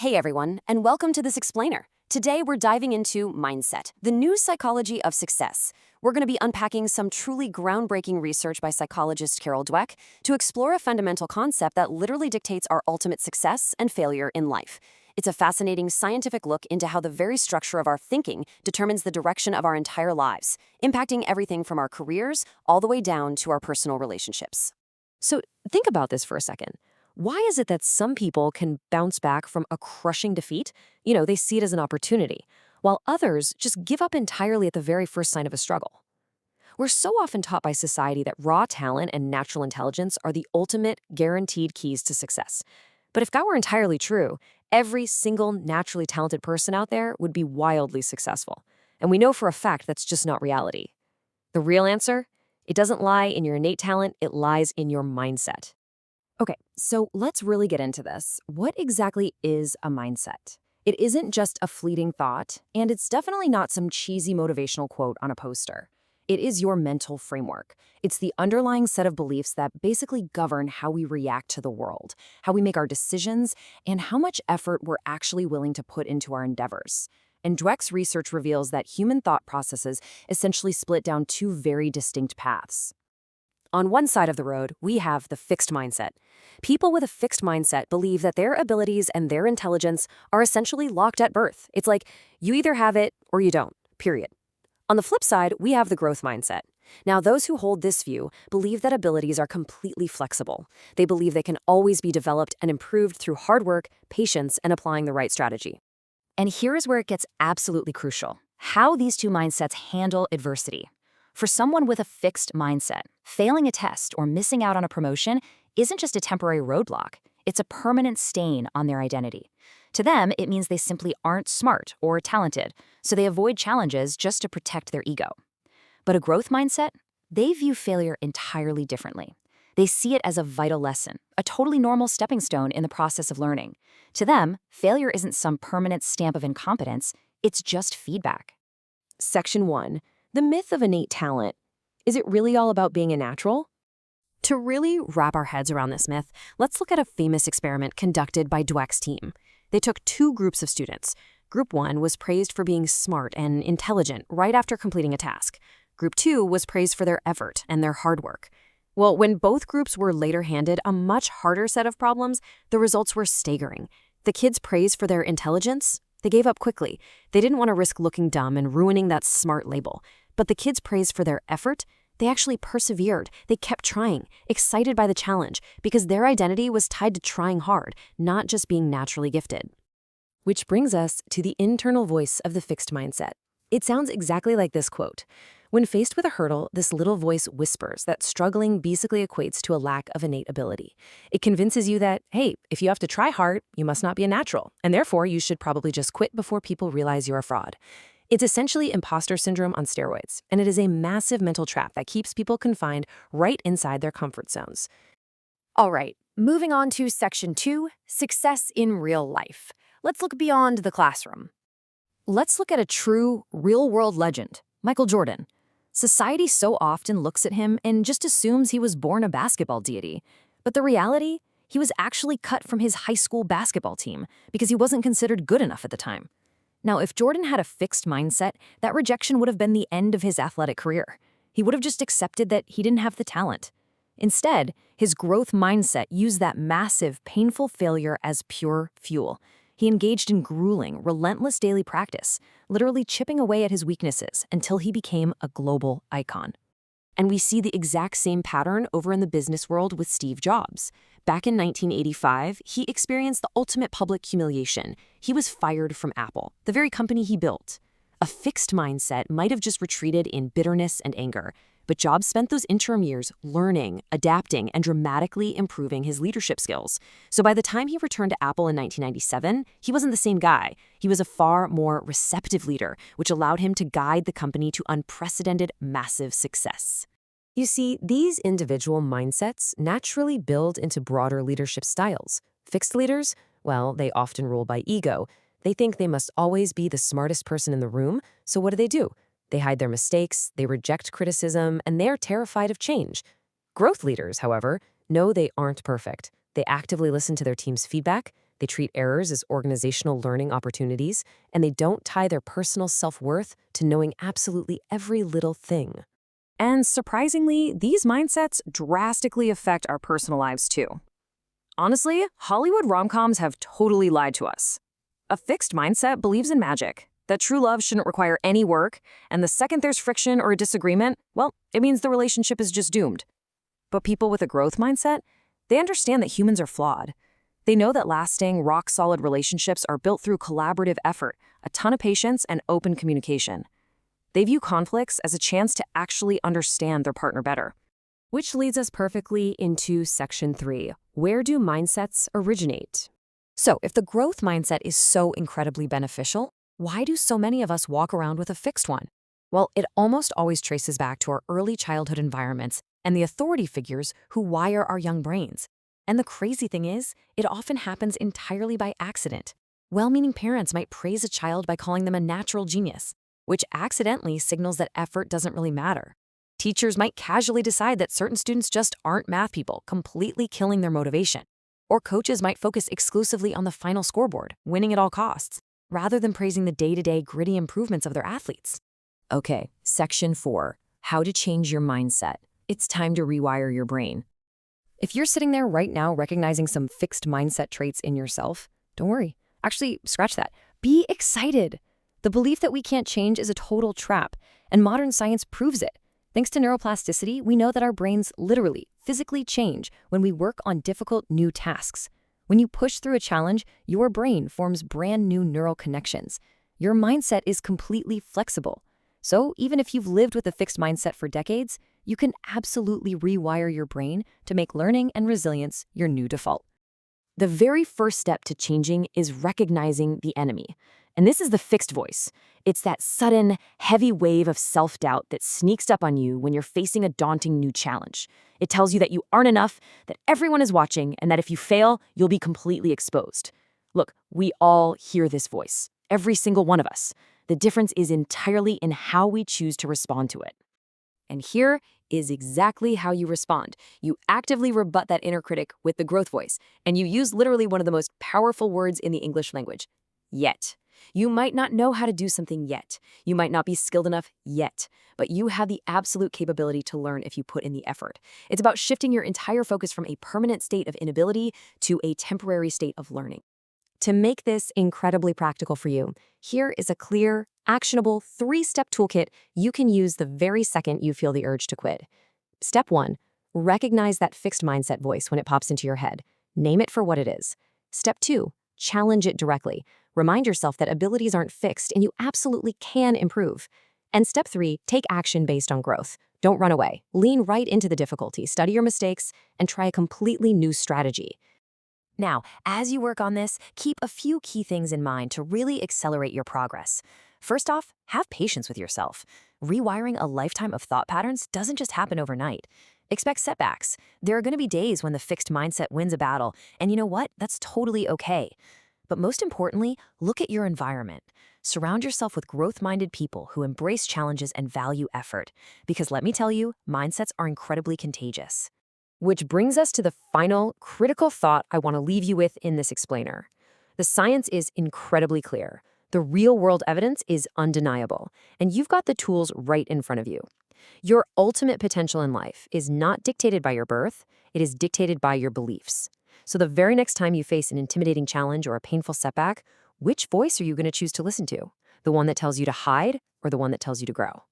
Hey everyone, and welcome to this explainer. Today we're diving into mindset, the new psychology of success. We're going to be unpacking some truly groundbreaking research by psychologist Dweck to explore a fundamental concept that literally dictates our ultimate success and failure in life. It's a fascinating scientific look into how the very structure of our thinking determines the direction of our entire lives, impacting everything from our careers all the way down to our personal relationships. So think about this for a second. Why is it that some people can bounce back from a crushing defeat? They see it as an opportunity, while others just give up entirely at the very first sign of a struggle. We're so often taught by society that raw talent and natural intelligence are the ultimate guaranteed keys to success. But if that were entirely true, every single naturally talented person out there would be wildly successful. And we know for a fact that's just not reality. The real answer? It doesn't lie in your innate talent, it lies in your mindset. Okay, so let's really get into this. What exactly is a mindset? It isn't just a fleeting thought, and it's definitely not some cheesy motivational quote on a poster. It is your mental framework. It's the underlying set of beliefs that basically govern how we react to the world, how we make our decisions, and how much effort we're actually willing to put into our endeavors. And Dweck's research reveals that human thought processes essentially split down two very distinct paths. On one side of the road, we have the fixed mindset. People with a fixed mindset believe that their abilities and their intelligence are essentially locked at birth. It's like, you either have it or you don't, period. On the flip side, we have the growth mindset. Now, those who hold this view believe that abilities are completely flexible. They believe they can always be developed and improved through hard work, patience, and applying the right strategy. And here is where it gets absolutely crucial: how these two mindsets handle adversity. For someone with a fixed mindset, failing a test or missing out on a promotion isn't just a temporary roadblock, it's a permanent stain on their identity. To them, it means they simply aren't smart or talented, so they avoid challenges just to protect their ego. But a growth mindset? They view failure entirely differently. They see it as a vital lesson, a totally normal stepping stone in the process of learning. To them, failure isn't some permanent stamp of incompetence, it's just feedback. Section 1. The myth of innate talent. Is it really all about being a natural? To really wrap our heads around this myth, let's look at a famous experiment conducted by Dweck's team. They took two groups of students. Group 1 was praised for being smart and intelligent right after completing a task. Group 2 was praised for their effort and their hard work. Well, when both groups were later handed a much harder set of problems, the results were staggering. The kids praised for their intelligence. They gave up quickly. They didn't want to risk looking dumb and ruining that smart label. But the kids praised for their effort. They actually persevered. They kept trying, excited by the challenge, because their identity was tied to trying hard, not just being naturally gifted. Which brings us to the internal voice of the fixed mindset. It sounds exactly like this quote. When faced with a hurdle, this little voice whispers that struggling basically equates to a lack of innate ability. It convinces you that, hey, if you have to try hard, you must not be a natural, and therefore you should probably just quit before people realize you're a fraud. It's essentially imposter syndrome on steroids, and it is a massive mental trap that keeps people confined right inside their comfort zones. All right, moving on to Section 2, Success in Real Life. Let's look beyond the classroom. Let's look at a true, real-world legend, Michael Jordan. Society so often looks at him and just assumes he was born a basketball deity. But the reality? He was actually cut from his high school basketball team because he wasn't considered good enough at the time. Now, if Jordan had a fixed mindset, that rejection would have been the end of his athletic career. He would have just accepted that he didn't have the talent. Instead, his growth mindset used that massive, painful failure as pure fuel. He engaged in grueling, relentless daily practice, literally chipping away at his weaknesses until he became a global icon. And we see the exact same pattern over in the business world with Steve Jobs. Back in 1985, he experienced the ultimate public humiliation. He was fired from Apple, the very company he built. A fixed mindset might have just retreated in bitterness and anger, but Jobs spent those interim years learning, adapting, and dramatically improving his leadership skills. So by the time he returned to Apple in 1997, he wasn't the same guy. He was a far more receptive leader, which allowed him to guide the company to unprecedented, massive success. You see, these individual mindsets naturally build into broader leadership styles. Fixed leaders, well, they often rule by ego. They think they must always be the smartest person in the room, so what do? They hide their mistakes, they reject criticism, and they're terrified of change. Growth leaders, however, know they aren't perfect. They actively listen to their team's feedback, They treat errors as organizational learning opportunities, and they don't tie their personal self-worth to knowing absolutely every little thing. And surprisingly, these mindsets drastically affect our personal lives too. Honestly, Hollywood rom-coms have totally lied to us. A fixed mindset believes in magic, that true love shouldn't require any work, and the second there's friction or a disagreement, well, it means the relationship is just doomed. But people with a growth mindset, they understand that humans are flawed. They know that lasting, rock-solid relationships are built through collaborative effort, a ton of patience, and open communication. They view conflicts as a chance to actually understand their partner better. Which leads us perfectly into section 3. Where do mindsets originate? So, if the growth mindset is so incredibly beneficial, why do so many of us walk around with a fixed one? Well, it almost always traces back to our early childhood environments and the authority figures who wire our young brains. And the crazy thing is, it often happens entirely by accident. Well-meaning parents might praise a child by calling them a natural genius, which accidentally signals that effort doesn't really matter. Teachers might casually decide that certain students just aren't math people, completely killing their motivation. Or coaches might focus exclusively on the final scoreboard, winning at all costs, rather than praising the day-to-day gritty improvements of their athletes. Okay, section 4, how to change your mindset. It's time to rewire your brain. If you're sitting there right now recognizing some fixed mindset traits in yourself, don't worry. Actually, scratch that. Be excited. The belief that we can't change is a total trap, and modern science proves it. Thanks to neuroplasticity, we know that our brains literally, physically change when we work on difficult new tasks. When you push through a challenge, your brain forms brand new neural connections. Your mindset is completely flexible. So even if you've lived with a fixed mindset for decades, you can absolutely rewire your brain to make learning and resilience your new default. The very first step to changing is recognizing the enemy. And this is the fixed voice. It's that sudden, heavy wave of self-doubt that sneaks up on you when you're facing a daunting new challenge. It tells you that you aren't enough, that everyone is watching, and that if you fail, you'll be completely exposed. Look, we all hear this voice, every single one of us. The difference is entirely in how we choose to respond to it. And here is exactly how you respond. You actively rebut that inner critic with the growth voice, and you use literally one of the most powerful words in the English language, yet. You might not know how to do something yet. You might not be skilled enough yet, but you have the absolute capability to learn if you put in the effort. It's about shifting your entire focus from a permanent state of inability to a temporary state of learning. To make this incredibly practical for you, here is a clear, actionable 3-step toolkit you can use the very second you feel the urge to quit. Step 1, recognize that fixed mindset voice when it pops into your head. Name it for what it is. Step 2, challenge it directly. Remind yourself that abilities aren't fixed and you absolutely can improve. And step 3, take action based on growth. Don't run away. Lean right into the difficulty, study your mistakes, and try a completely new strategy. Now, as you work on this, keep a few key things in mind to really accelerate your progress. First off, have patience with yourself. Rewiring a lifetime of thought patterns doesn't just happen overnight. Expect setbacks. There are going to be days when the fixed mindset wins a battle, and you know what? That's totally okay. But most importantly, look at your environment. Surround yourself with growth-minded people who embrace challenges and value effort. Because let me tell you, mindsets are incredibly contagious. Which brings us to the final critical thought I want to leave you with in this explainer. The science is incredibly clear. The real-world evidence is undeniable, and you've got the tools right in front of you. Your ultimate potential in life is not dictated by your birth, it is dictated by your beliefs. So the very next time you face an intimidating challenge or a painful setback, which voice are you going to choose to listen to? The one that tells you to hide or the one that tells you to grow?